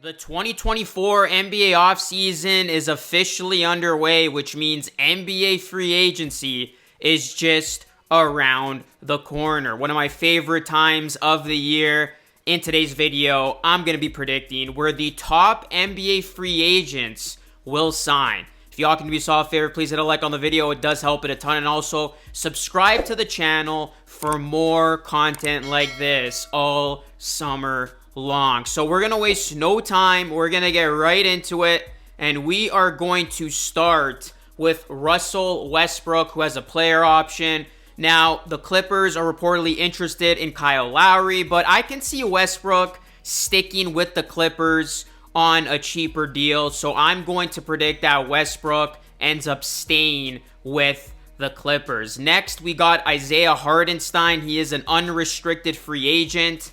The 2024 NBA offseason is officially underway, which means NBA free agency is just around the corner. One of my favorite times of the year. In today's video, I'm going to be predicting where the top NBA free agents will sign. If y'all can do me a solid favor, please hit a like on the video. It does help it a ton. And also, subscribe to the channel for more content like this all summer long. So we're going to waste no time. We're going to get right into it. And we are going to start with Russell Westbrook, who has a player option. Now, the Clippers are reportedly interested in Kyle Lowry, but I can see Westbrook sticking with the Clippers on a cheaper deal. So I'm going to predict that Westbrook ends up staying with the Clippers. Next, we got Isaiah Hartenstein. He is an unrestricted free agent,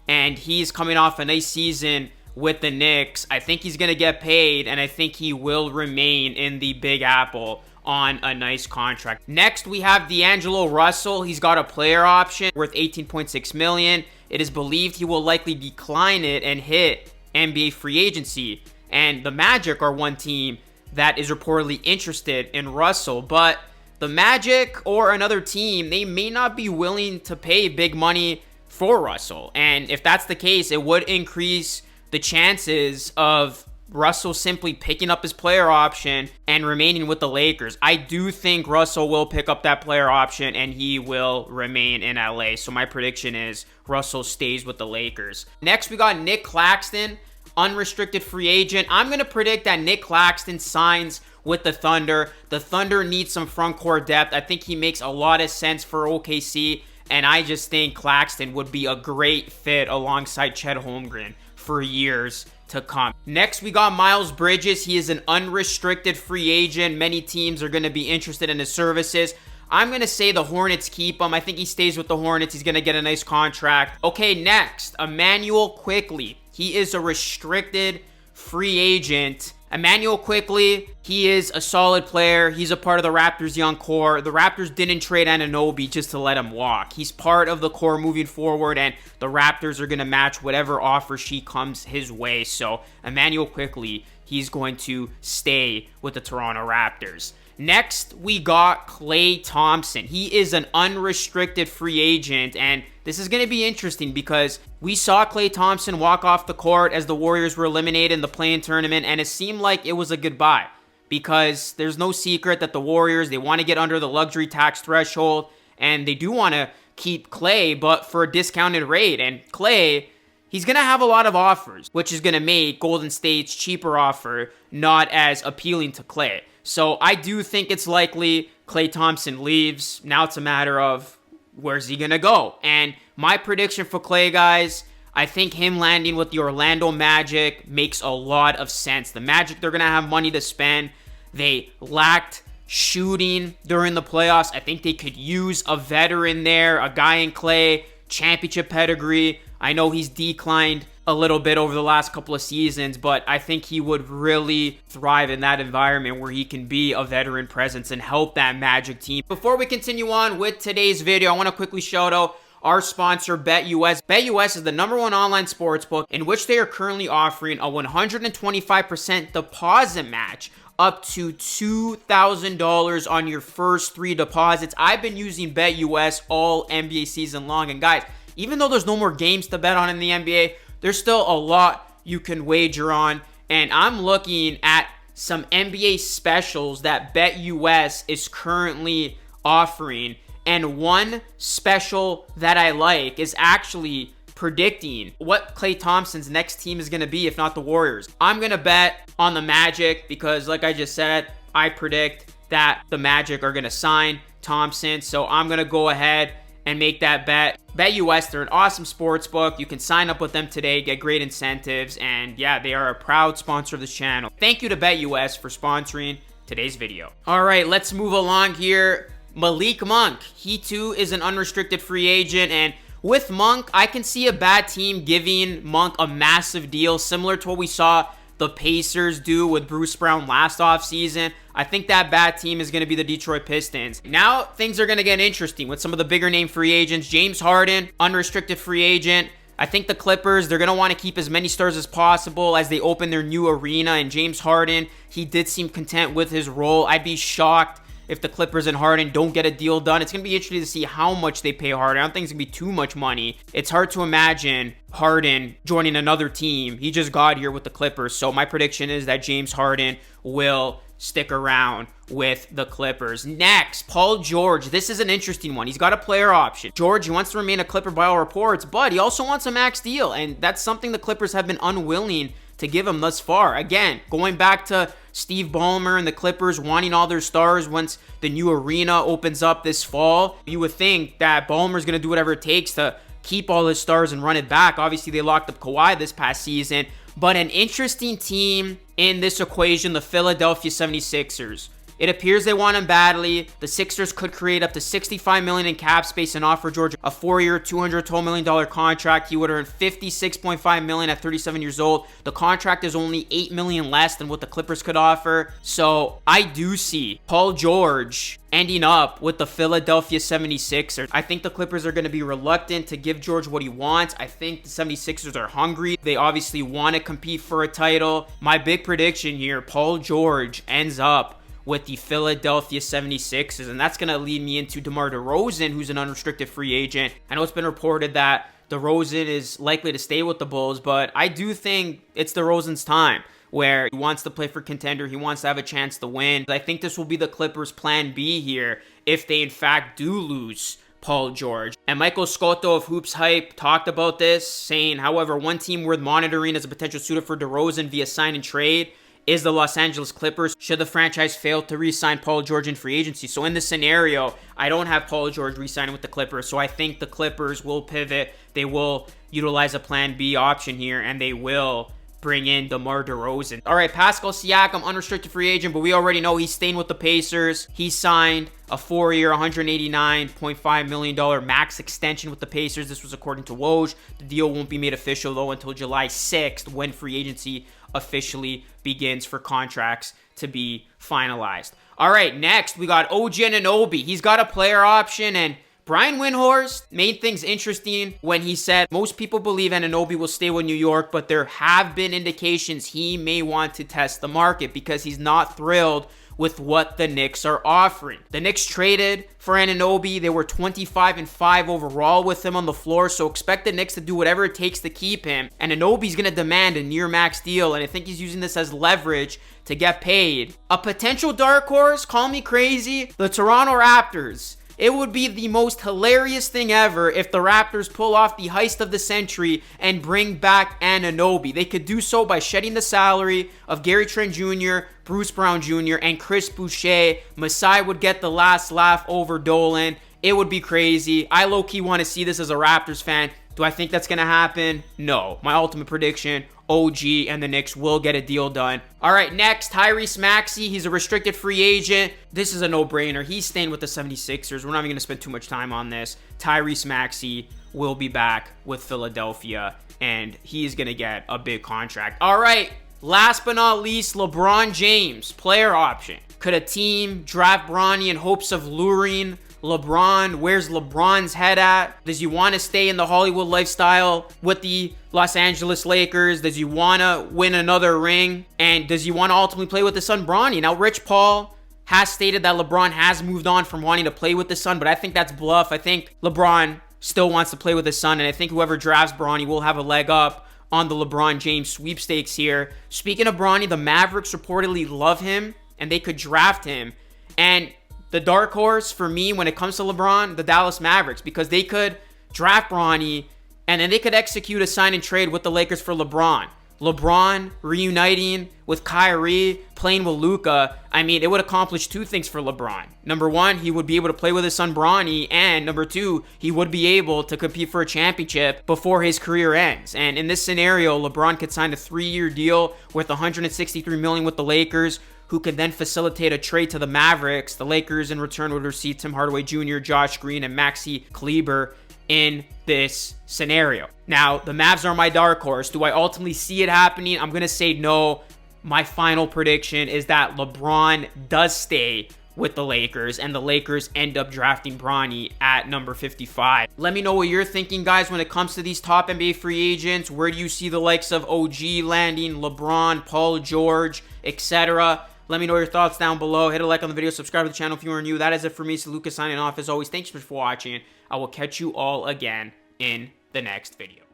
and he's coming off a nice season with the Knicks. I think he's going to get paid, and I think he will remain in the Big Apple on a nice contract. Next, we have DAngelo Russell. He's got a player option worth $18.6 million. It is believed he will likely decline it and hit NBA free agency. And the Magic are one team that is reportedly interested in Russell. But the Magic or another team, they may not be willing to pay big money for Russell. And if that's the case, it would increase the chances of Russell simply picking up his player option and remaining with the Lakers. I do think Russell will pick up that player option and he will remain in LA. So my prediction is Russell stays with the Lakers. Next, we got Nick Claxton, unrestricted free agent. I'm going to predict that Nick Claxton signs with the Thunder. The Thunder need some front court depth. I think he makes a lot of sense for OKC. And I just think Claxton would be a great fit alongside Chet Holmgren for years to come. Next, we got Miles Bridges. He is an unrestricted free agent. Many teams are going to be interested in his services. I'm going to say the Hornets keep him. I think he stays with the Hornets. He's going to get a nice contract. Okay, next, Immanuel Quickley. He is a restricted free agent. Immanuel Quickley, he is a solid player. He's a part of the Raptors' young core. The Raptors didn't trade Anunoby just to let him walk. He's part of the core moving forward, and the Raptors are going to match whatever offer she comes his way. So Immanuel Quickley, he's going to stay with the Toronto Raptors. Next, we got Klay Thompson. He is an unrestricted free agent, and this is going to be interesting because we saw Klay Thompson walk off the court as the Warriors were eliminated in the play-in tournament, and it seemed like it was a goodbye because there's no secret that the Warriors, they want to get under the luxury tax threshold, and they do want to keep Klay, but for a discounted rate. And Klay, he's going to have a lot of offers, which is going to make Golden State's cheaper offer not as appealing to Klay. So I do think it's likely Klay Thompson leaves. Now it's a matter of where's he going to go? And my prediction for Klay, guys, I think him landing with the Orlando Magic makes a lot of sense. The Magic, they're going to have money to spend. They lacked shooting during the playoffs. I think they could use a veteran there, a guy in Klay, championship pedigree. I know he's declined a little bit over the last couple of seasons, but I think he would really thrive in that environment where he can be a veteran presence and help that Magic team. Before we continue on with today's video, I want to quickly shout out our sponsor, BetUS. BetUS is the #1 online sportsbook in which they are currently offering a 125% deposit match up to $2,000 on your first 3 deposits. I've been using BetUS all NBA season long, and guys, even though there's no more games to bet on in the NBA, there's still a lot you can wager on, and I'm looking at some NBA specials that BetUS is currently offering, and one special that I like is actually predicting what Klay Thompson's next team is going to be, if not the Warriors. I'm going to bet on the Magic because, like I just said, I predict that the Magic are going to sign Thompson, so I'm going to go ahead and make that bet. BetUS, they're an awesome sports book. You can sign up with them today, get great incentives, and yeah, they are a proud sponsor of this channel. Thank you to BetUS for sponsoring today's video. All right, let's move along here. Malik Monk, he too is an unrestricted free agent, and with Monk, I can see a bad team giving Monk a massive deal, similar to what we saw the Pacers do with Bruce Brown last offseason. I think that bad team is going to be the Detroit Pistons. Now, things are going to get interesting with some of the bigger name free agents. James Harden, unrestricted free agent. I think the Clippers, they're going to want to keep as many stars as possible as they open their new arena. And James Harden, he did seem content with his role. I'd be shocked if the Clippers and Harden don't get a deal done. It's going to be interesting to see how much they pay Harden. I don't think it's going to be too much money. It's hard to imagine Harden joining another team. He just got here with the Clippers. So my prediction is that James Harden will stick around with the Clippers. Next, Paul George. This is an interesting one. He's got a player option. George, he wants to remain a Clipper by all reports, but he also wants a max deal, and that's something the Clippers have been unwilling to give him thus far. Again, going back to Steve Ballmer and the Clippers wanting all their stars once the new arena opens up this fall, you would think that Ballmer's going to do whatever it takes to keep all his stars and run it back. Obviously, they locked up Kawhi this past season, but an interesting team in this equation, the Philadelphia 76ers. It appears they want him badly. The Sixers could create up to $65 million in cap space and offer George a 4-year, $212 million contract. He would earn $56.5 million at 37 years old. The contract is only $8 million less than what the Clippers could offer. So I do see Paul George ending up with the Philadelphia 76ers. I think the Clippers are going to be reluctant to give George what he wants. I think the 76ers are hungry. They obviously want to compete for a title. My big prediction here, Paul George ends up with the Philadelphia 76ers, and that's going to lead me into DeMar DeRozan, who's an unrestricted free agent. I know it's been reported that DeRozan is likely to stay with the Bulls, but I do think it's DeRozan's time, where he wants to play for contender. He wants to have a chance to win. I think this will be the Clippers' plan B here if they in fact do lose Paul George. And Michael Scotto of Hoops Hype talked about this, saying, however, one team worth monitoring as a potential suitor for DeRozan via sign and trade is the Los Angeles Clippers, should the franchise fail to re-sign Paul George in free agency. So in this scenario, I don't have Paul George re-signing with the Clippers, so I think the Clippers will pivot. They will utilize a plan B option here, and they will bring in DeMar DeRozan. All right, Pascal Siakam, unrestricted free agent, but we already know he's staying with the Pacers. He signed a 4-year, $189.5 million max extension with the Pacers. This was according to Woj. The deal won't be made official, though, until July 6th, when free agency officially begins for contracts to be finalized. All right, next, we got OG Anunoby. He's got a player option, and Brian Windhorst made things interesting when he said most people believe Anunoby will stay with New York, but there have been indications he may want to test the market because he's not thrilled with what the Knicks are offering. The Knicks traded for Anunoby. They were 25-5 overall with him on the floor, so expect the Knicks to do whatever it takes to keep him. And Anunoby's going to demand a near max deal, and I think he's using this as leverage to get paid. A potential dark horse, call me crazy, the Toronto Raptors. It would be the most hilarious thing ever if the Raptors pull off the heist of the century and bring back Anunoby. They could do so by shedding the salary of Gary Trent Jr., Bruce Brown Jr., and Chris Boucher. Masai would get the last laugh over Dolan. It would be crazy. I low-key want to see this as a Raptors fan. Do I think that's going to happen? No. My ultimate prediction, OG and the Knicks will get a deal done. All right, next, Tyrese Maxey. He's a restricted free agent. This is a no-brainer. He's staying with the 76ers. We're not even going to spend too much time on this. Tyrese Maxey will be back with Philadelphia, and he's going to get a big contract. All right, last but not least, LeBron James, player option. Could a team draft Bronny in hopes of luring LeBron? Where's LeBron's head at? Does he want to stay in the Hollywood lifestyle with the Los Angeles Lakers? Does he want to win another ring? And does he want to ultimately play with his son Bronny? Now, Rich Paul has stated that LeBron has moved on from wanting to play with his son, but I think that's bluff. I think LeBron still wants to play with his son, and I think whoever drafts Bronny will have a leg up on the LeBron James sweepstakes here. Speaking of Bronny, the Mavericks reportedly love him, and they could draft him. And the dark horse for me when it comes to LeBron, the Dallas Mavericks, because they could draft Bronny and then they could execute a sign and trade with the Lakers for LeBron. LeBron reuniting with Kyrie, playing with Luka. I mean, it would accomplish two things for LeBron. Number one, he would be able to play with his son Bronny, and number two, he would be able to compete for a championship before his career ends. And in this scenario, LeBron could sign a 3-year deal worth $163 million with the Lakers, who could then facilitate a trade to the Mavericks. The Lakers in return would receive Tim Hardaway Jr., Josh Green, and Maxi Kleber in this scenario. Now, the Mavs are my dark horse. Do I ultimately see it happening? I'm going to say no. My final prediction is that LeBron does stay with the Lakers, and the Lakers end up drafting Bronny at number 55. Let me know what you're thinking, guys, when it comes to these top NBA free agents. Where do you see the likes of OG landing, LeBron, Paul George, etc.? Let me know your thoughts down below. Hit a like on the video, subscribe to the channel if you are new. That is it for me. So Lucas signing off. As always, thanks for watching. I will catch you all again in the next video.